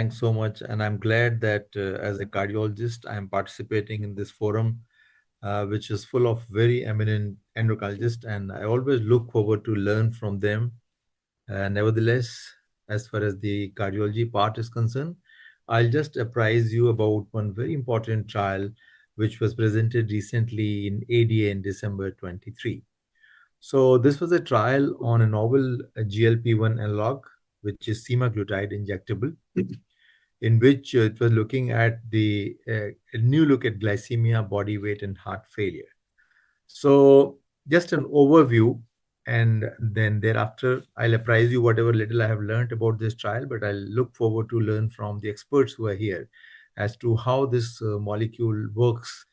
Thanks so much. And I'm glad that as a cardiologist, I'm participating in this forum, which is full of very eminent endocrinologists. And I always look forward to learn from them. Nevertheless, as far as the cardiology part is concerned, I'll just apprise you about one very important trial which was presented recently in ADA in December 23. So this was a trial on a novel GLP-1 analog, which is semaglutide injectable, in which it was looking at a new look at glycemia, body weight, and heart failure. So just an overview, and then thereafter I'll apprise you whatever little I have learned about this trial, but I'll look forward to learn from the experts who are here as to how this molecule works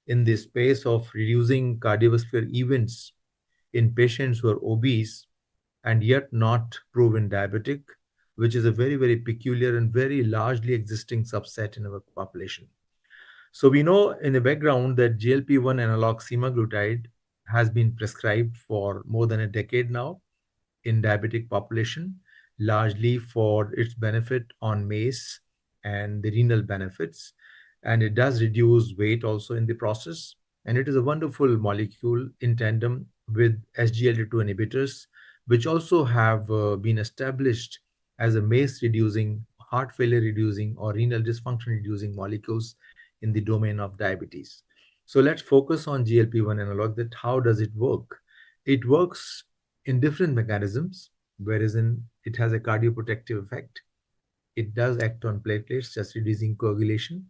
in the space of reducing cardiovascular events in patients who are obese and yet not proven diabetic, which is a very, very peculiar and very largely existing subset in our population. So we know in the background that GLP-1 analog semaglutide has been prescribed for more than a decade now in diabetic population, largely for its benefit on MACE and the renal benefits. And it does reduce weight also in the process. And it is a wonderful molecule in tandem with SGLT2 inhibitors, which also have been established as a MACE reducing, heart failure reducing, or renal dysfunction reducing molecules in the domain of diabetes. So let's focus on GLP-1 analog, that how does it work? It works in different mechanisms, whereas it has a cardioprotective effect. It does act on platelets, just reducing coagulation.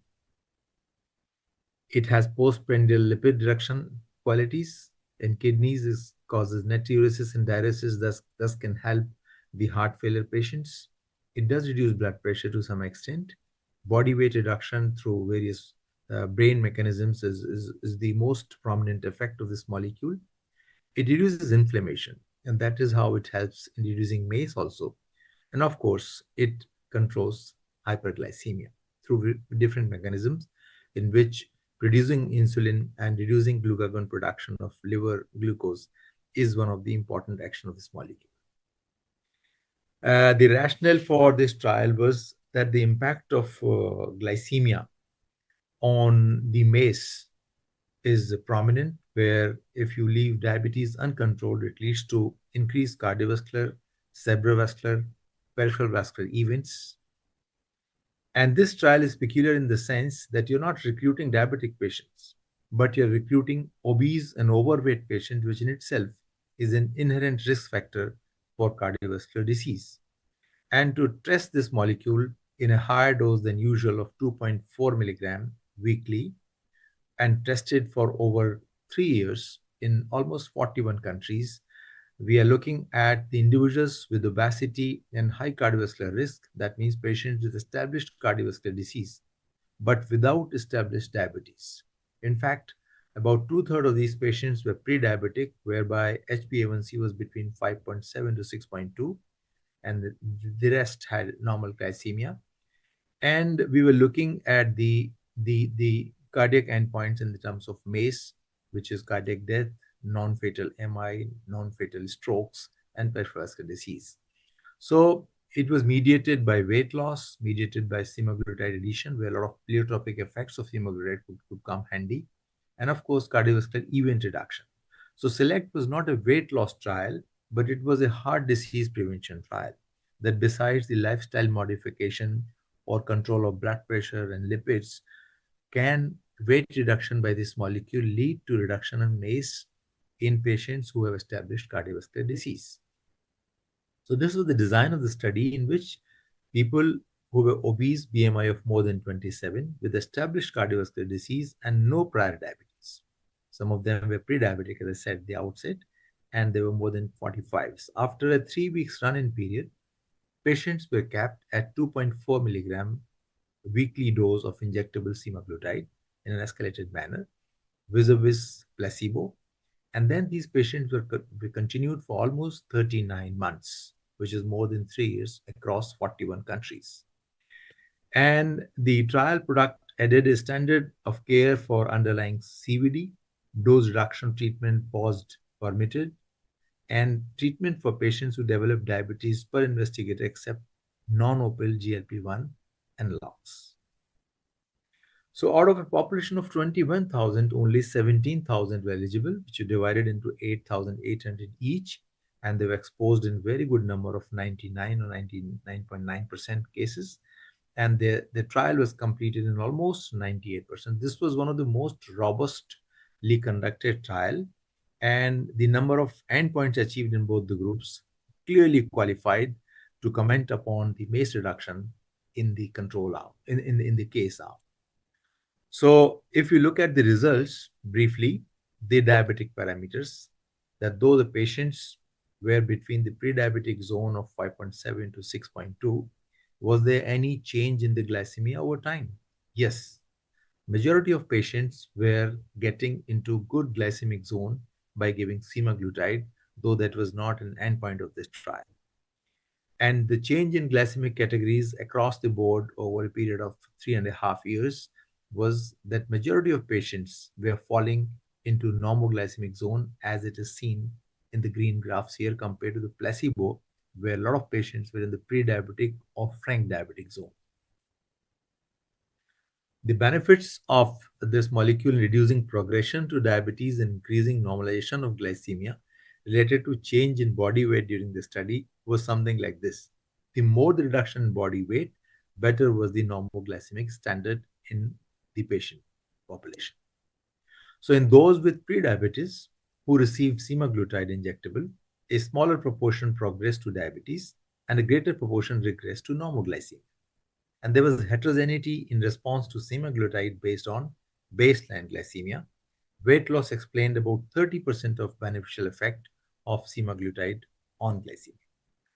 It has postprandial lipid reduction qualities. In kidneys, it causes natriuresis and diuresis, thus can help the heart failure patients. It does reduce blood pressure to some extent. Body weight reduction through various brain mechanisms is the most prominent effect of this molecule. It reduces inflammation, and that is how it helps in reducing MACE also. And of course, it controls hyperglycemia through different mechanisms in which reducing insulin and reducing glucagon production of liver glucose is one of the important actions of this molecule. The rationale for this trial was that the impact of glycemia on the MACE is prominent, where if you leave diabetes uncontrolled, it leads to increased cardiovascular, cerebrovascular, peripheral vascular events. And this trial is peculiar in the sense that you're not recruiting diabetic patients, but you're recruiting obese and overweight patients, which in itself is an inherent risk factor for cardiovascular disease. And to test this molecule in a higher dose than usual of 2.4 milligram weekly, and tested for over 3 years in almost 41 countries, we are looking at the individuals with obesity and high cardiovascular risk. That means patients with established cardiovascular disease, but without established diabetes. In fact, about 2/3 of these patients were pre-diabetic, whereby HbA1c was between 5.7 to 6.2, and the rest had normal glycemia. And we were looking at the cardiac endpoints in the terms of MACE, which is cardiac death, non-fatal MI, non-fatal strokes, and peripheral vascular disease. So it was mediated by weight loss, mediated by semaglutide addition, where a lot of pleiotropic effects of semaglutide could come handy, and of course, cardiovascular event reduction. So SELECT was not a weight loss trial, but it was a heart disease prevention trial that, besides the lifestyle modification or control of blood pressure and lipids, can weight reduction by this molecule lead to reduction in MACE in patients who have established cardiovascular disease. So this was the design of the study, in which people who were obese, BMI of more than 27, with established cardiovascular disease and no prior diabetes. Some of them were pre-diabetic, as I said at the outset, and they were more than 45. After a 3 weeks run-in period, patients were capped at 2.4 milligram weekly dose of injectable semaglutide in an escalated manner, vis-a-vis placebo. And then these patients were continued for almost 39 months, which is more than 3 years, across 41 countries. And the trial product added a standard of care for underlying CVD, dose reduction treatment paused permitted, and treatment for patients who develop diabetes per investigator except non-opioid GLP-1 and lungs. So out of a population of 21,000, only 17,000 were eligible, which were divided into 8,800 each, and they were exposed in very good number of 99 or 99.9% cases. And the trial was completed in almost 98%. This was one of the most robustly conducted trial, and the number of endpoints achieved in both the groups clearly qualified to comment upon the MACE reduction in the control arm, in the case arm. So if you look at the results briefly, the diabetic parameters, that though the patients were between the pre-diabetic zone of 5.7 to 6.2, was there any change in the glycemia over time? Yes. Majority of patients were getting into good glycemic zone by giving semaglutide, though that was not an endpoint of this trial. And the change in glycemic categories across the board over a period of 3.5 years was that majority of patients were falling into normoglycemic zone, as it is seen in the green graphs here, compared to the placebo, where a lot of patients were in the pre-diabetic or frank diabetic zone. The benefits of this molecule in reducing progression to diabetes and increasing normalization of glycemia related to change in body weight during the study was something like this. The more the reduction in body weight, better was the normoglycemic standard in the patient population. So in those with prediabetes who received semaglutide injectable, a smaller proportion progressed to diabetes and a greater proportion regressed to normoglycemia. And there was heterogeneity in response to semaglutide based on baseline glycemia. Weight loss explained about 30% of beneficial effect of semaglutide on glycemia.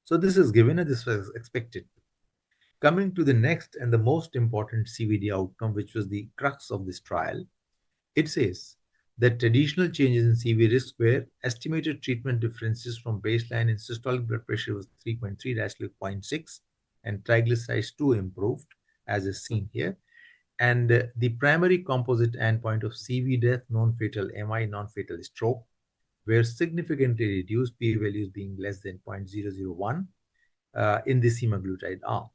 So this is given and this was expected. Coming to the next and the most important CVD outcome, which was the crux of this trial, it says that traditional changes in CV risk were estimated treatment differences from baseline in systolic blood pressure was 3.3-0.6 and triglycerides 2 improved, as is seen here. And the primary composite endpoint of CV death, non-fatal MI, non-fatal stroke were significantly reduced, p-values being less than 0.001 in the semaglutide arm.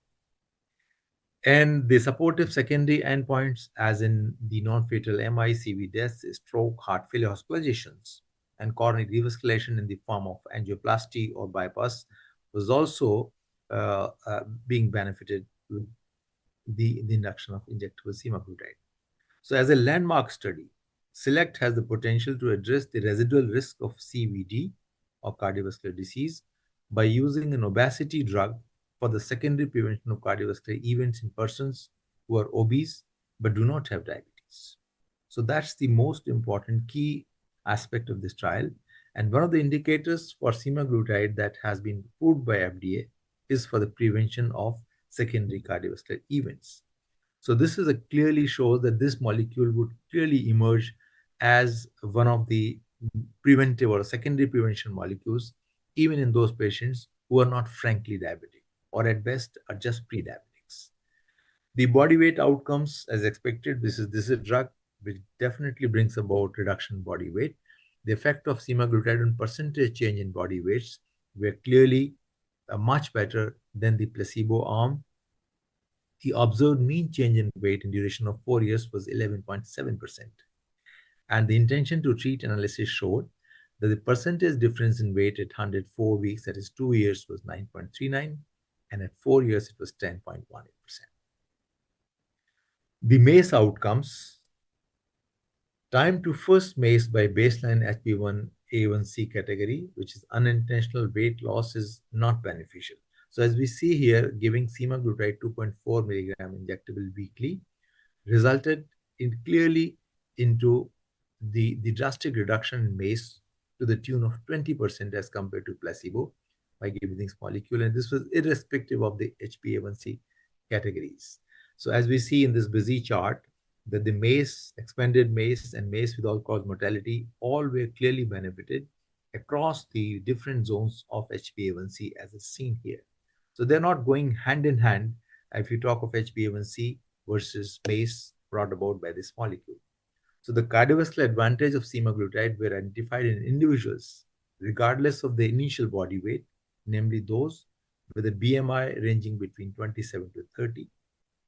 And the supportive secondary endpoints, as in the non-fatal MI, CV deaths, stroke, heart failure, hospitalizations, and coronary revascularization in the form of angioplasty or bypass, was also being benefited with the induction of injectable semaglutide. So as a landmark study, SELECT has the potential to address the residual risk of CVD or cardiovascular disease by using an obesity drug for the secondary prevention of cardiovascular events in persons who are obese but do not have diabetes. So that's the most important key aspect of this trial. And one of the indicators for semaglutide that has been approved by FDA is for the prevention of secondary cardiovascular events. So this is clearly shows that this molecule would clearly emerge as one of the preventive or secondary prevention molecules, even in those patients who are not frankly diabetic or at best are just pre-diabetics. The body weight outcomes, as expected, this is a drug which definitely brings about reduction in body weight. The effect of semaglutide on percentage change in body weights were clearly much better than the placebo arm. The observed mean change in weight in duration of 4 years was 11.7%. And the intention to treat analysis showed that the percentage difference in weight at 104 weeks, that is 2 years, was 9.39, and at 4 years it was 10.18%. The MACE outcomes, time to first MACE by baseline HbA1c category, which is unintentional weight loss, is not beneficial. So as we see here, giving semaglutide 2.4 milligram injectable weekly resulted in clearly into the drastic reduction in MACE to the tune of 20% as compared to placebo by giving this molecule. And this was irrespective of the HbA1c categories. So as we see in this busy chart, that the MACE, expanded MACE and MACE with all-cause mortality, all were clearly benefited across the different zones of HbA1c as is seen here. So they're not going hand in hand if you talk of HbA1c versus MACE brought about by this molecule. So the cardiovascular advantage of semaglutide were identified in individuals regardless of the initial body weight, namely those with a BMI ranging between 27 to 30,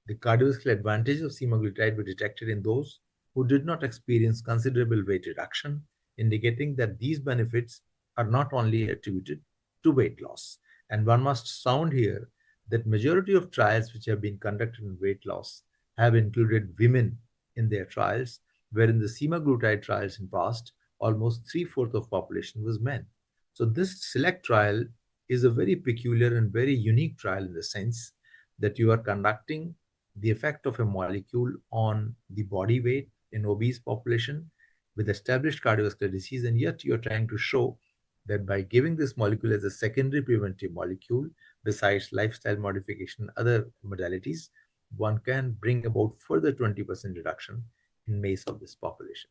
The cardiovascular advantages of semaglutide were detected in those who did not experience considerable weight reduction, indicating that these benefits are not only attributed to weight loss. And one must sound here that majority of trials which have been conducted in weight loss have included women in their trials, wherein the semaglutide trials in past, almost three-fourths of population was men. So this select trial is a very peculiar and very unique trial in the sense that you are conducting the effect of a molecule on the body weight in obese population with established cardiovascular disease, and yet you're trying to show that by giving this molecule as a secondary preventive molecule, besides lifestyle modification and other modalities, one can bring about further 20% reduction in MACE of this population.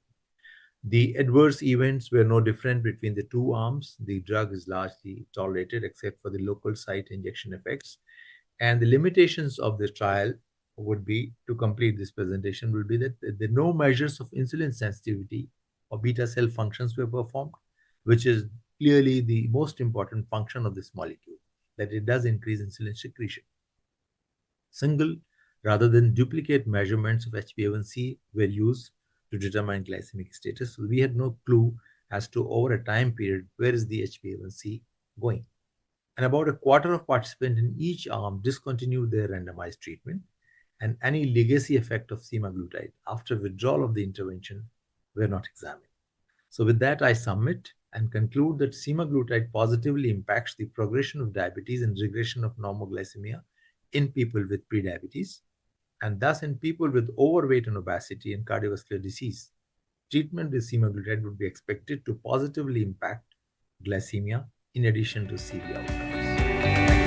The adverse events were no different between the two arms. The drug is largely tolerated except for the local site injection effects. And the limitations of the trial would be, to complete this presentation, will be that no measures of insulin sensitivity or beta cell functions were performed, which is clearly the most important function of this molecule, that it does increase insulin secretion. Single rather than duplicate measurements of HbA1c were used to determine glycemic status. So we had no clue as to over a time period where is the HbA1c going. And about a quarter of participants in each arm discontinued their randomized treatment, and any legacy effect of semaglutide after withdrawal of the intervention were not examined. So with that, I submit and conclude that semaglutide positively impacts the progression of diabetes and regression of normoglycemia in people with prediabetes, and thus in people with overweight and obesity and cardiovascular disease. Treatment with semaglutide would be expected to positively impact glycemia in addition to CV outcomes.